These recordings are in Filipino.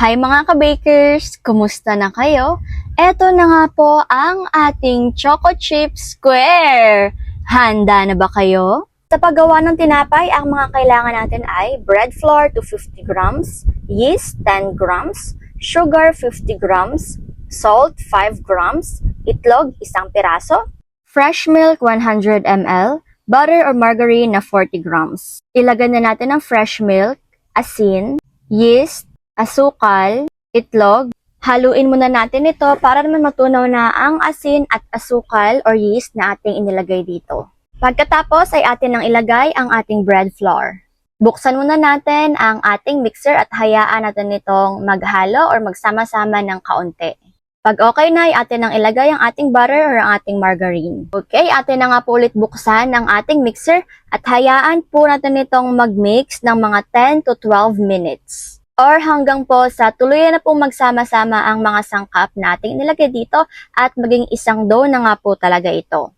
Hi mga ka-bakers! Kumusta na kayo? Eto na nga po ang ating Choco Chip Square! Handa na ba kayo? Sa paggawa ng tinapay, ang mga kailangan natin ay bread flour 250 grams, yeast 10 grams, sugar 50 grams, salt 5 grams, itlog 1 piraso, fresh milk 100 ml, butter or margarine na 40 grams. Ilagay na natin ang fresh milk, asin, yeast, asukal, itlog. Haluin muna natin ito para naman matunaw na ang asin at asukal or yeast na ating inilagay dito. Pagkatapos ay atin nang ilagay ang ating bread flour. Buksan muna natin ang ating mixer at hayaan natin itong maghalo or magsama-sama ng kaunti. Pag okay na, ay atin nang ilagay ang ating butter or ang ating margarine. Okay, atin na nga po ulit buksan ang ating mixer at hayaan po natin itong mag-mix ng mga 10 to 12 minutes. Or hanggang po sa tuluyan na pong magsama-sama ang mga sangkap na ating nilagay dito at maging isang dough na nga po talaga ito.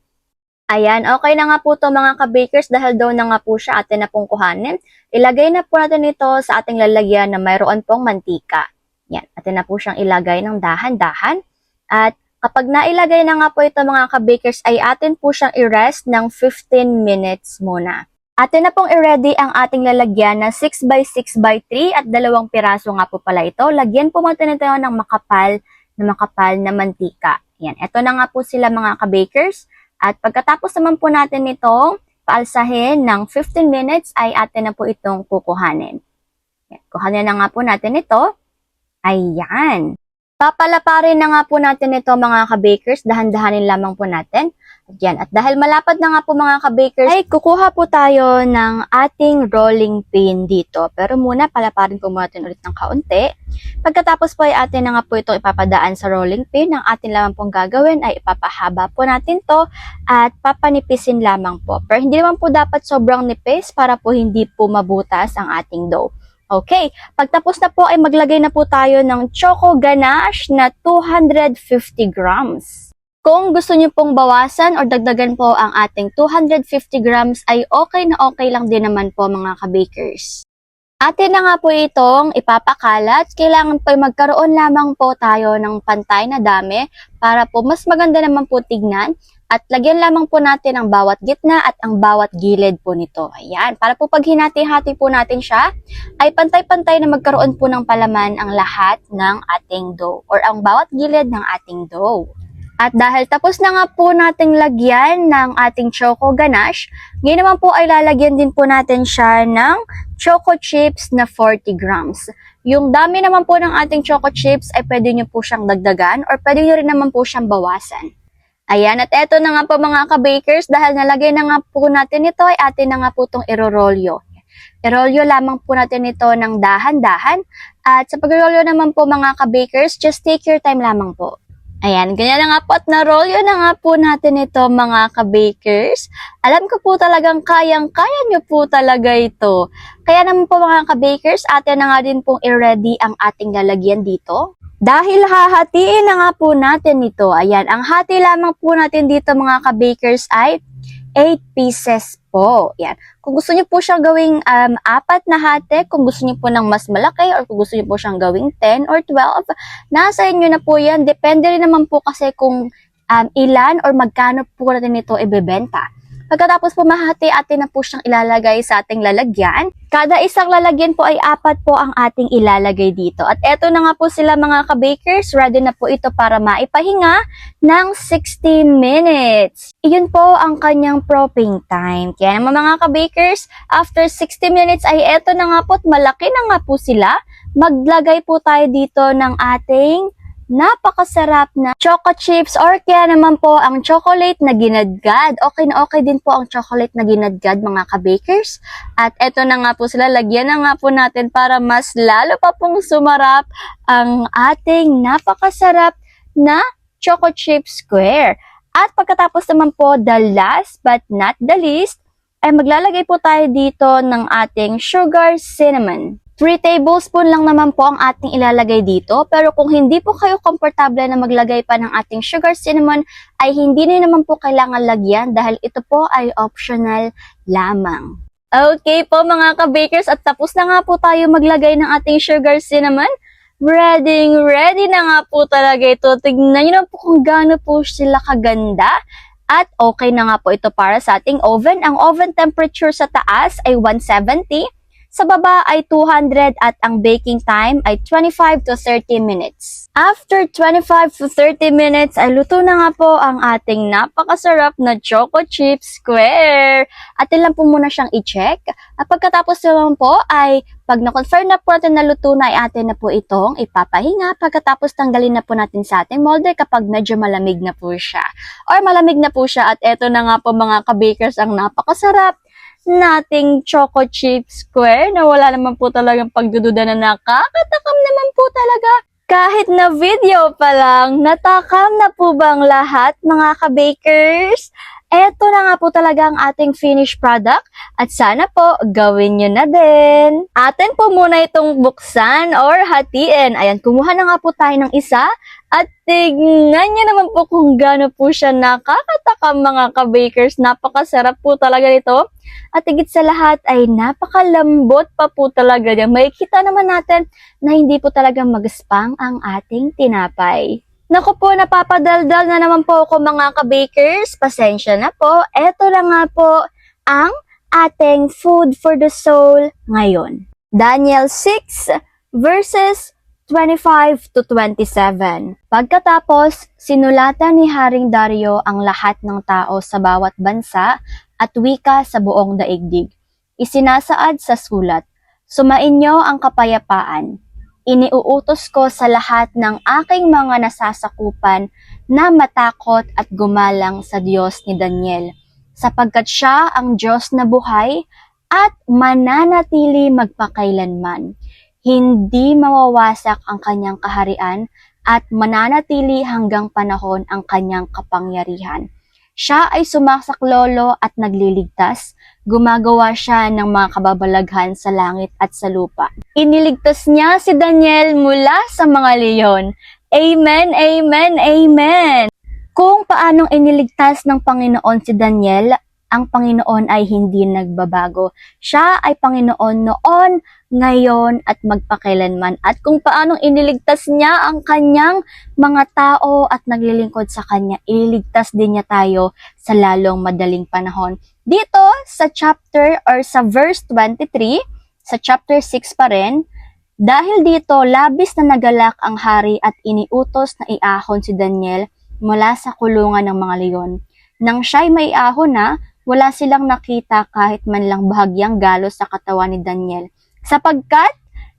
Ayan, okay na nga po to mga ka-bakers dahil dough na nga po siya atin na pong kuhanin. Ilagay na po natin ito sa ating lalagyan na mayroon pong mantika. Yan, atin na po siyang ilagay ng dahan-dahan. At kapag nailagay na nga po ito mga ka-bakers ay atin po siyang i-rest ng 15 minutes muna. Atin na pong i-ready ang ating lalagyan na 6x6x3 at 2 piraso nga po pala ito. Lagyan po natin ito ng makapal na mantika. Yan, ito na nga po sila mga ka-bakers. At pagkatapos naman po natin itong paalsahin ng 15 minutes ay atin na po itong kukuhanin. Yan, kuhanin na nga po natin ito. Ayan. Papalaparin na nga po natin ito mga ka-bakers. Dahan-dahanin lamang po natin. Yan. At dahil malapad na nga po mga ka-bakers, ay kukuha po tayo ng ating rolling pin dito. Pero muna, palaparin po natin ulit ng kaunti. Pagkatapos po ay atin na nga po itong ipapadaan sa rolling pin. Ang atin lamang pong gagawin ay ipapahaba po natin to at papanipisin lamang po. Pero hindi naman po dapat sobrang nipis para po hindi po mabutas ang ating dough. Okay, pagtapos na po ay maglagay na po tayo ng choco ganache na 250 grams. Kung gusto niyo pong bawasan o dagdagan po ang ating 250 grams ay okay na okay lang din naman po mga ka-bakers. Atin na nga po itong ipapakalat. Kailangan po magkaroon lamang po tayo ng pantay na dami para po mas maganda naman po tignan. At lagyan lamang po natin ang bawat gitna at ang bawat gilid po nito. Ayan, para po pag hinati-hati po natin siya, ay pantay-pantay na magkaroon po ng palaman ang lahat ng ating dough or ang bawat gilid ng ating dough. At dahil tapos na nga po nating lagyan ng ating choco ganache, ngayon naman po ay lalagyan din po natin siya ng choco chips na 40 grams. Yung dami naman po ng ating choco chips ay pwede nyo po siyang dagdagan or pwede nyo rin naman po siyang bawasan. Ayan, at eto na nga po mga ka-bakers, dahil nalagay na nga po natin ito, ay atin na nga po itong irorolyo. Irolyo lamang po natin ito ng dahan-dahan. At sa pag-irolyo naman po mga ka-bakers, just take your time lamang po. Ayan, ganyan na nga po at narolyo na nga po natin ito mga ka-bakers. Alam ko po talagang kayang-kaya nyo po talaga ito. Kaya naman po mga ka-bakers, atin na nga din pong i-ready ang ating lalagyan dito. Dahil hahatiin na nga po natin ito, ayan, ang hati lamang po natin dito mga ka-bakers ay 8 pieces po. Yan. Kung gusto niyo po siyang gawing 4 na hati, kung gusto niyo po ng mas malaki, or kung gusto niyo po siyang gawing 10 or 12, nasa inyo na po yan. Depende rin naman po kasi kung ilan or magkano po natin ito ibebenta. Pagkatapos po mahati, atin na po siyang ilalagay sa ating lalagyan. Kada isang lalagyan po ay 4 po ang ating ilalagay dito. At eto na nga po sila mga ka-bakers. Ready na po ito para maipahinga ng 60 minutes. Iyon po ang kanyang propping time. Kaya naman mga ka-bakers, after 60 minutes ay eto na nga po at malaki na nga po sila. Maglagay po tayo dito ng ating napakasarap na choco chips or kaya naman po ang chocolate na ginadgad. Okay na okay din po ang chocolate na ginadgad mga ka-bakers. At eto na nga po sila, lagyan na nga po natin para mas lalo pa pong sumarap ang ating napakasarap na choco chip square. At pagkatapos naman po, the last but not the least, ay maglalagay po tayo dito ng ating sugar cinnamon. 3 tablespoon lang naman po ang ating ilalagay dito, pero kung hindi po kayo komportable na maglagay pa ng ating sugar cinnamon, ay hindi na naman po kailangan lagyan dahil ito po ay optional lamang. Okay po mga ka-bakers, at tapos na nga po tayo maglagay ng ating sugar cinnamon. ready na nga po talaga ito. Tignan nyo na po kung gaano po sila kaganda. At okay na nga po ito para sa ating oven. Ang oven temperature sa taas ay 170. Sa baba ay 200 at ang baking time ay 25 to 30 minutes. After 25 to 30 minutes ay luto na nga po ang ating napakasarap na Choco Chip Square. Atin lang po muna siyang i-check. At pagkatapos naman po ay pag na-confirm na po natin na luto na ay atin na po itong ipapahinga. Pagkatapos tanggalin na po natin sa ating molder kapag medyo malamig na po siya. Or malamig na po siya at eto na nga po mga ka-bakers ang napakasarap nating Choco Chip Square na wala naman po talagang pagdududa na nakakatakam naman po talaga. Kahit na video pa lang, natakam na po bang lahat mga ka-bakers? Eto na nga po talaga ang ating finished product at sana po gawin nyo na din. Atin po muna itong buksan or hatiin. Ayan, kumuha na nga po tayo ng isa at tignan nyo naman po kung gaano po siya nakakatakam mga ka-bakers. Napakasarap po talaga nito. At higit sa lahat ay napakalambot pa po talaga niya. Makikita naman natin na hindi po talaga magaspang ang ating tinapay. Naku po, napapadaldal na naman po ako mga ka-bakers. Pasensya na po. Eto na nga po ang ating food for the soul ngayon. Daniel 6 verses 25 to 27. Pagkatapos, sinulatan ni Haring Dario ang lahat ng tao sa bawat bansa at wika sa buong daigdig. Isinasaad sa sulat, sumainyo ang kapayapaan. Iniuutos ko sa lahat ng aking mga nasasakupan na matakot at gumalang sa Diyos ni Daniel, sapagkat siya ang Diyos na buhay at mananatili magpakailanman. Hindi mawawasak ang kanyang kaharian at mananatili hanggang panahon ang kanyang kapangyarihan. Siya ay sumasaklolo at nagliligtas. Gumagawa siya ng mga kababalaghan sa langit at sa lupa. Iniligtas niya si Daniel mula sa mga leyon. Amen, amen, amen. Kung paanong iniligtas ng Panginoon si Daniel, ang Panginoon ay hindi nagbabago. Siya ay Panginoon noon, ngayon at magpakailanman. At kung paanong iniligtas niya ang kanyang mga tao at naglilingkod sa kanya, ililigtas din niya tayo sa lalong madaling panahon. Dito sa chapter or sa verse 23, sa chapter 6 pa rin, dahil dito labis na nagalak ang hari at iniutos na iahon si Daniel mula sa kulungan ng mga leyon. Nang siya'y may ahon na, wala silang nakita kahit man lang bahagyang galos sa katawan ni Daniel, sapagkat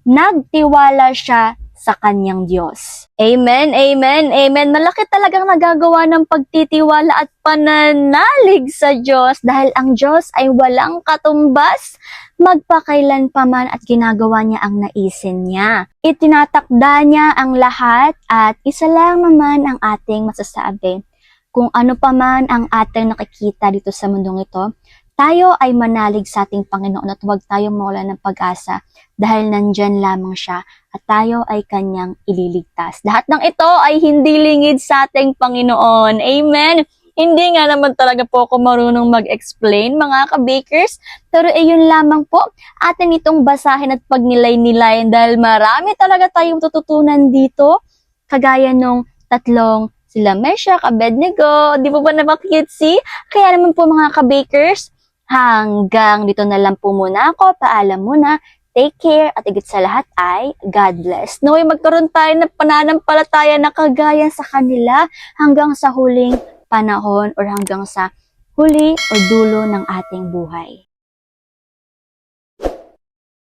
nagtiwala siya sa kanyang Diyos. Amen, amen, amen. Malaki talagang nagagawa ng pagtitiwala at pananalig sa Diyos dahil ang Diyos ay walang katumbas, magpakailan pa man at ginagawa niya ang naisin niya. Itinatakda niya ang lahat at isa lang naman ang ating masasabi. Kung ano pa man ang ating nakikita dito sa mundong ito, tayo ay manalig sa ating Panginoon at huwag tayong mawala ng pag-asa dahil nandyan lamang siya at tayo ay kanyang ililigtas. Lahat ng ito ay hindi lingid sa ating Panginoon. Amen! Hindi nga naman talaga po ako marunong mag-explain mga ka-bakers, pero yun lamang po atin itong basahin at pagnilay-nilayan dahil marami talaga tayong tututunan dito, kagaya nung tatlong sila Meshach, Abednego, di po ba napakitsi? Kaya naman po mga ka-bakers, hanggang dito na lang po muna ako. Paalam muna. Take care at higit sa lahat ay God bless. Naway magkaroon tayo ng pananampalataya na kagaya sa kanila hanggang sa huling panahon or hanggang sa huli o dulo ng ating buhay.